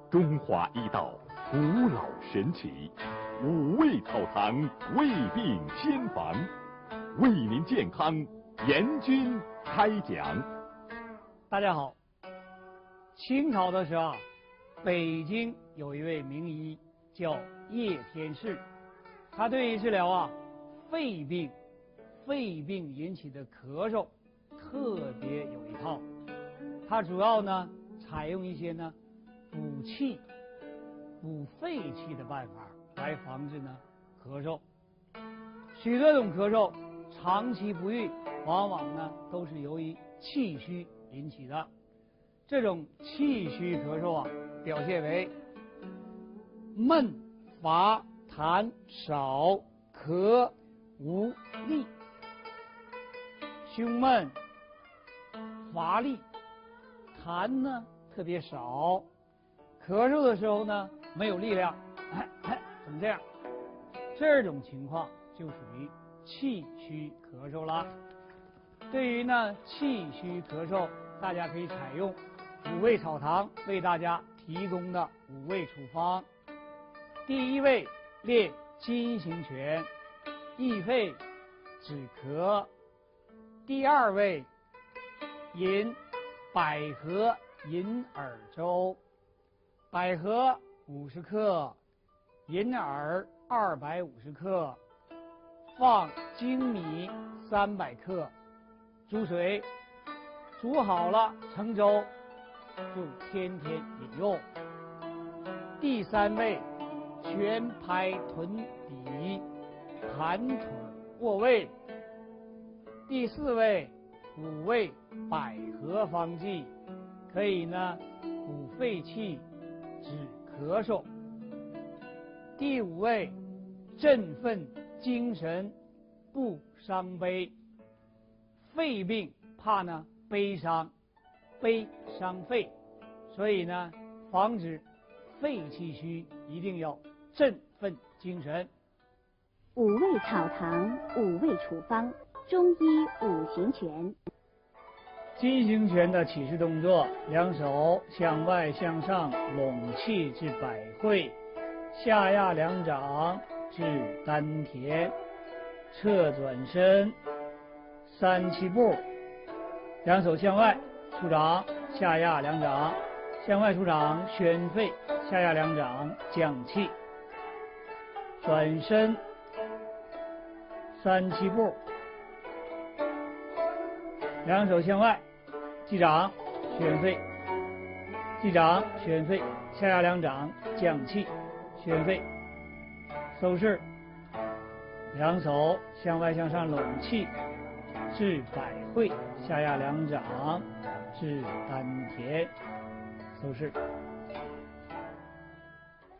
中华医道古老神奇，五味草堂胃病先防，为您健康严军开讲。大家好，清朝的时候，北京有一位名医叫叶天士，他对于治疗肺病引起的咳嗽特别有一套。他主要呢采用一些补气、补肺气的办法来防治咳嗽。许多种咳嗽长期不愈，往往都是由于气虚引起的。这种气虚咳嗽表现为闷、乏、痰少、咳无力。胸闷、乏力，痰特别少，咳嗽的时候没有力量，怎么这样？这种情况就属于气虚咳嗽啦。对于气虚咳嗽，大家可以采用五味草堂为大家提供的五味处方。第一位列金星泉，益肺止咳。第二位饮百合银耳粥，百合50克，银耳250克，放粳米300克，煮水，煮好了成粥，就天天饮用。第三位全拍臀底，盘腿卧位。第四位五味百合方剂，可以补肺气、止咳嗽。第五位振奋精神，不伤悲。肺病怕悲伤，悲伤肺，所以防止肺气虚，一定要振奋精神。五味草堂五味处方，中医五行拳。金星拳的起势动作：两手向外向上拢气至百会，下压两掌至丹田，侧转身3、7步，两手向外出掌，下压两掌，向外出掌宣肺，下压两掌降气，转身3、7步，两手向外击掌宣肺，击掌宣肺，下压两掌降气宣肺，收势，两手向外向上拢气至百会，下压两掌至丹田，收势。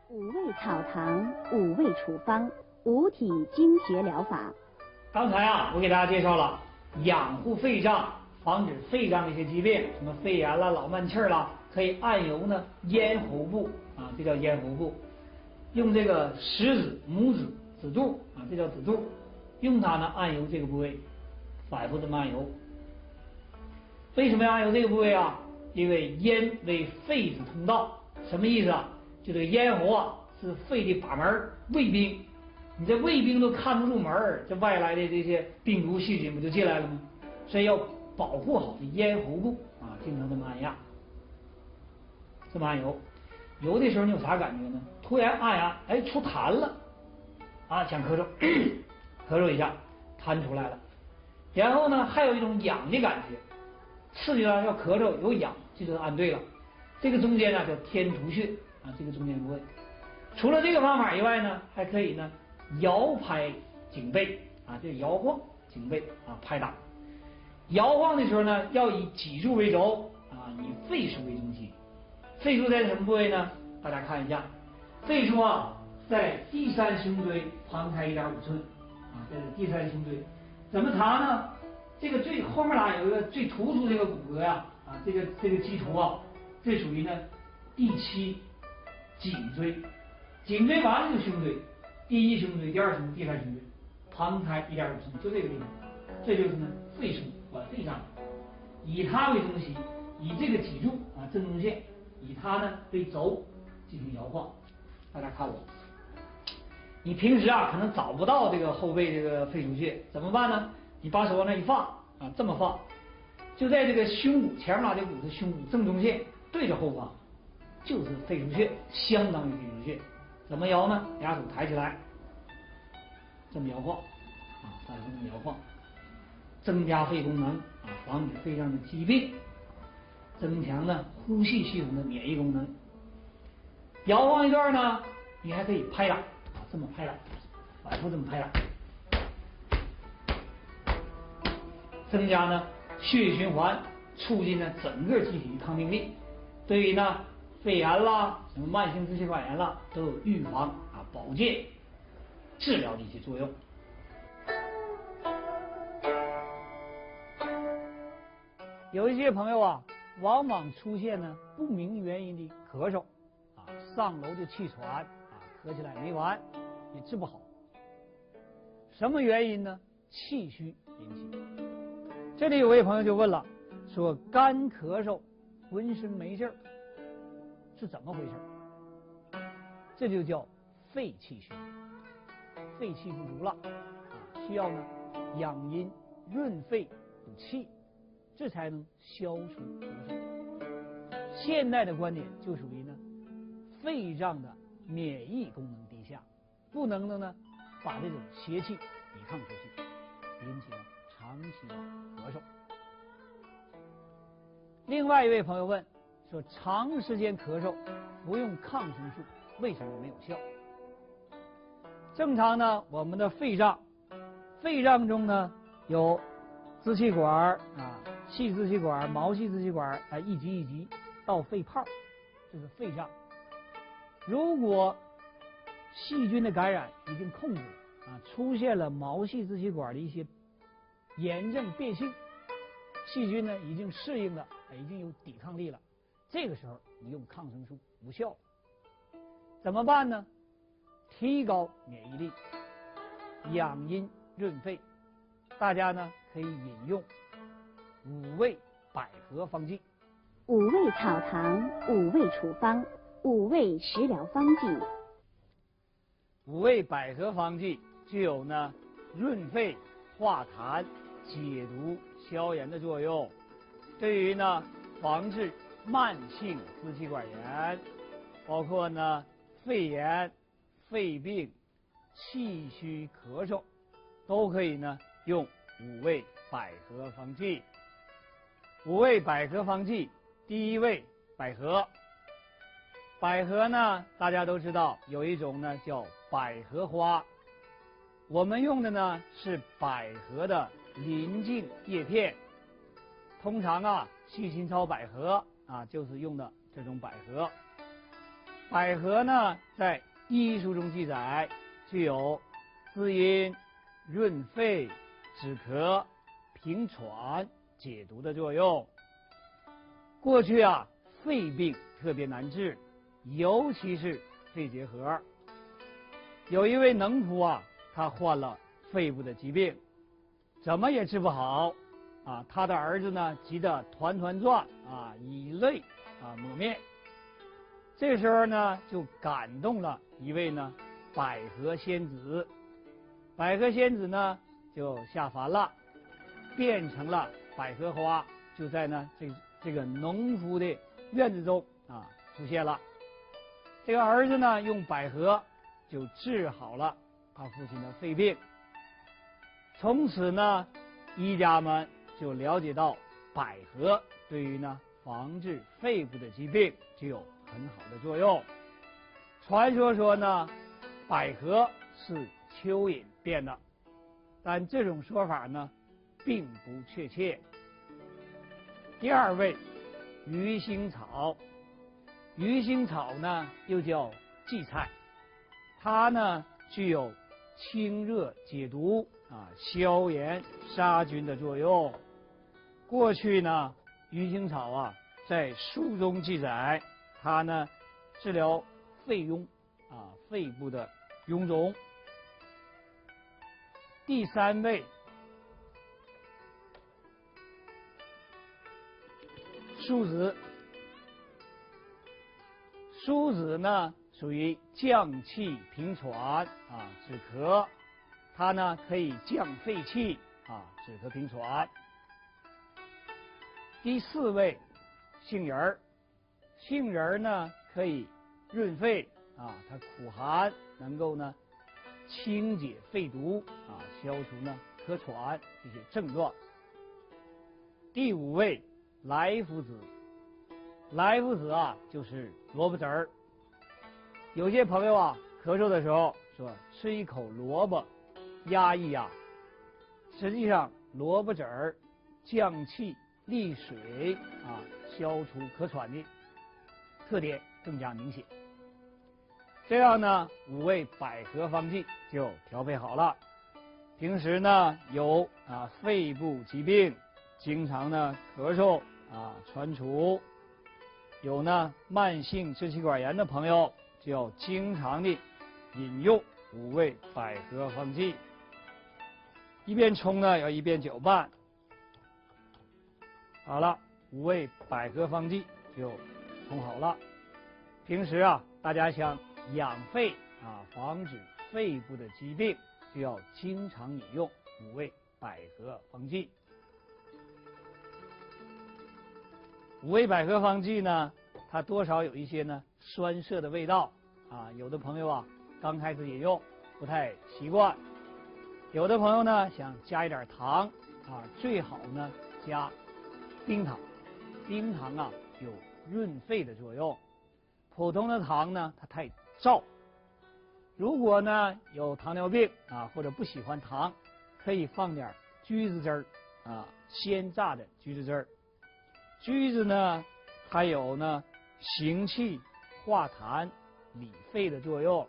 五味草堂五味处方，五体经穴疗法。刚才我给大家介绍了养护肺脏，防止肺脏的一些疾病，什么肺炎啦、老慢气啦，可以按揉咽喉部这叫咽喉部，用这个食指、拇指、指肚这叫指肚，用它按揉这个部位，反复这么按揉。为什么要按揉这个部位因为咽为肺之通道，什么意思就这个咽喉是肺的把门，胃病，你这胃病都看不住门，这外来的这些病毒细菌不就进来了吗？所以要保护好这咽喉部经常这么按压，这么按揉。有的时候你有啥感觉呢？突然按压，出痰了想咳嗽，咳嗽一下，痰出来了。然后还有一种痒的感觉，刺激要咳嗽有痒，这就是按对了。这个中间叫天突穴这个中间部位。除了这个方法以外还可以摇拍颈背这摇晃颈背拍打。摇晃的时候要以脊柱为轴以肺腧为中心。肺腧在什么部位呢？大家看一下，肺腧在第三胸椎旁开1.5寸这是第三胸椎。怎么查呢？这个最后面有一个最突出这个骨骼这个基础这属于第7颈椎。颈椎完了就胸椎，第1胸椎、第2胸椎、第3胸椎，旁开1.5寸，就这个地方，这就是肺腧，管肺脏，以它为中心，以这个脊柱正中线，以它为轴进行摇晃。大家看我，你平时啊可能找不到这个后背这个肺腧穴，怎么办呢？你把手往那一放啊，这么放，就在这个胸骨前面那肋骨的胸骨正中线对着后方，就是肺腧穴，相当于肺腧穴。怎么摇呢？俩手抬起来，这么摇晃啊，大家这么摇晃，增加肺功能啊，防止肺上的疾病，增强呢呼吸系统的免疫功能。摇晃一段呢，你还可以拍打啊，这么拍打，反复这么拍打，增加呢血液循环，促进呢整个机体抗病力，对于呢肺炎啦、什么慢性支气管炎啦，都有预防啊、保健、治疗的一些作用。有一些朋友啊，往往出现呢不明原因的咳嗽啊，上楼就气喘啊，咳起来没完，也治不好。什么原因呢？气虚引起。这里有位朋友就问了，说干咳嗽，浑身没劲儿，是怎么回事？这就叫肺气虚，肺气不足了啊，需要呢养阴润肺补气，这才能消除咳嗽。现代的观点就属于呢肺脏的免疫功能低下，不能的呢把这种邪气抵抗出去，引起了长期的咳嗽。另外一位朋友问说，长时间咳嗽服用抗生素为什么没有效？正常呢，我们的肺脏中呢有支气管啊、细支气管、毛细支气管啊，一级一级到肺泡，这是肺脏。如果细菌的感染已经控制了啊，出现了毛细支气管的一些炎症变性，细菌呢已经适应了，已经有抵抗力了，这个时候你用抗生素无效，怎么办呢？提高免疫力，养阴润肺。大家呢可以饮用五味百合方剂。五味草堂五味处方，五味食疗方剂。五味百合方剂具有呢润肺、化痰、解毒、消炎的作用，对于呢防治慢性支气管炎，包括呢肺炎、肺病、气虚咳嗽，都可以呢用五味百合方剂。五味百合方剂，第一味百合。百合呢，大家都知道有一种呢叫百合花，我们用的呢是百合的鳞茎叶片。通常啊，细辛草百合啊就是用的这种百合。百合呢，在医书中记载，具有滋阴、润肺、止咳、平喘、解毒的作用。过去啊，肺病特别难治，尤其是肺结核。有一位能仆啊，他患了肺部的疾病，怎么也治不好啊。他的儿子呢，急得团团转啊，以泪啊抹面。这时候呢，就感动了一位呢百合仙子。百合仙子呢，就下凡了，变成了百合花，就在呢这个农夫的院子中啊出现了。这个儿子呢，用百合就治好了他父亲的肺病。从此呢，医家们就了解到百合对于呢防治肺部的疾病具有很好的作用。传说呢，百合是蚯蚓变的，但这种说法呢并不确切。第二位，鱼腥草。鱼腥草呢又叫荠菜，它呢具有清热解毒啊、消炎杀菌的作用。过去呢，鱼腥草啊在书中记载，它呢治疗肺痈啊、肺部的臃肿。第三位，树子。苏子呢属于降气平喘啊，止咳，它呢可以降肺气啊，止咳平喘。第4位，杏仁儿。杏仁儿呢可以润肺啊，它苦寒，能够呢清解肺毒啊，消除呢咳喘这些症状。第5位，莱菔子。莱菔子啊就是萝卜籽儿。有些朋友啊咳嗽的时候说吃一口萝卜压一压，实际上萝卜籽儿降气利水啊，消除咳喘的特点更加明显。这样呢5味百合方剂就调配好了。平时呢有肺部疾病，经常呢咳嗽啊喘楚，有呢慢性支气管炎的朋友，就要经常的饮用5味百合方剂。一边冲呢要一边搅拌。好了，5味百合方剂就冲好了。平时啊大家想养肺啊，防止肺部的疾病，就要经常饮用5味百合方剂。5味百合方剂呢，它多少有一些呢酸涩的味道啊，有的朋友啊刚开始饮用不太习惯，有的朋友呢想加一点糖啊，最好呢加冰糖。冰糖啊有润肺的作用，普通的糖呢它太燥。如果呢有糖尿病啊，或者不喜欢糖，可以放点橘子汁儿啊，鲜榨的橘子汁儿。橘子呢它有呢行气化痰理肺的作用，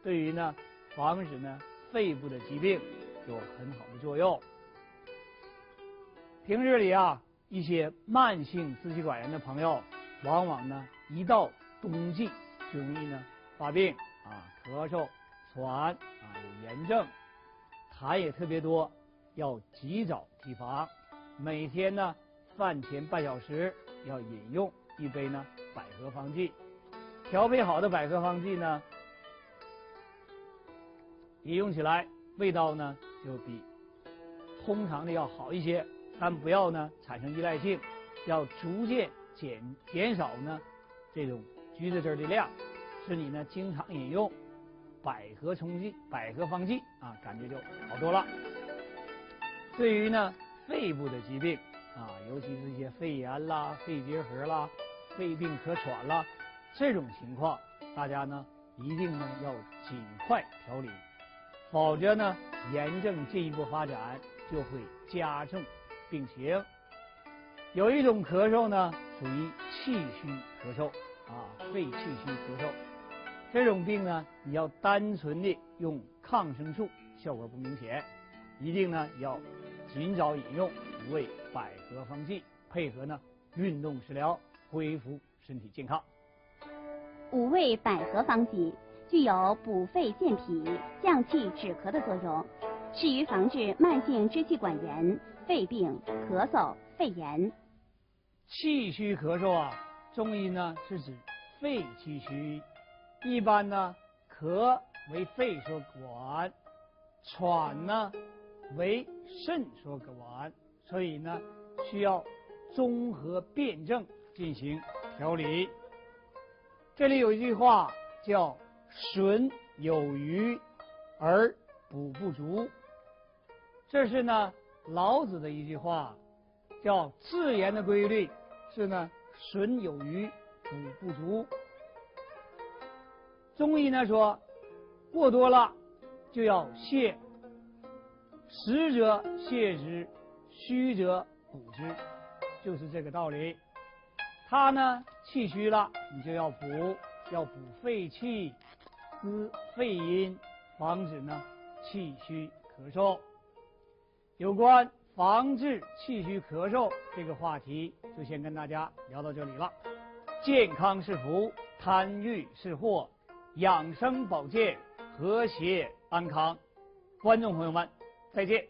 对于呢防止呢肺部的疾病有很好的作用。平日里啊一些慢性支气管炎的朋友，往往呢一到冬季就容易呢发病啊，咳嗽喘啊，有炎症，痰也特别多，要及早提防。每天呢饭前半小时要饮用1杯呢百合方剂。调配好的百合方剂呢，饮用起来味道呢就比通常的要好一些，但不要呢产生依赖性，要逐渐减少呢这种橘子汁的量，使你呢经常饮用百合方剂啊，感觉就好多了。对于呢肺部的疾病啊，尤其是一些肺炎啦、肺结核啦、肺病咳喘啦这种情况，大家呢一定呢要尽快调理，否则呢炎症进一步发展就会加重病情。有一种咳嗽呢属于气虚咳嗽啊，肺气虚咳嗽，这种病呢你要单纯的用抗生素效果不明显，一定呢要尽早饮用5味百合方剂，配合呢运动食疗，恢复身体健康。5味百合方剂具有补肺健脾、降气止咳的作用，适于防治慢性支气管炎、肺病、咳嗽、肺炎。气虚咳嗽啊，中医呢是指肺气虚，一般呢咳为肺所管，喘呢为肾所管，所以呢需要综合辩证进行调理。这里有一句话叫损有余而补不足，这是呢老子的一句话，叫自然的规律是呢损有余补不足。中医呢说过多了就要泻，实则泻之，虚则补之，就是这个道理。他呢气虚了，你就要补肺气，滋肺阴，防止呢气虚咳嗽。有关防治气虚咳嗽这个话题，就先跟大家聊到这里了。健康是福，贪欲是祸，养生保健，和谐安康。观众朋友们，再见。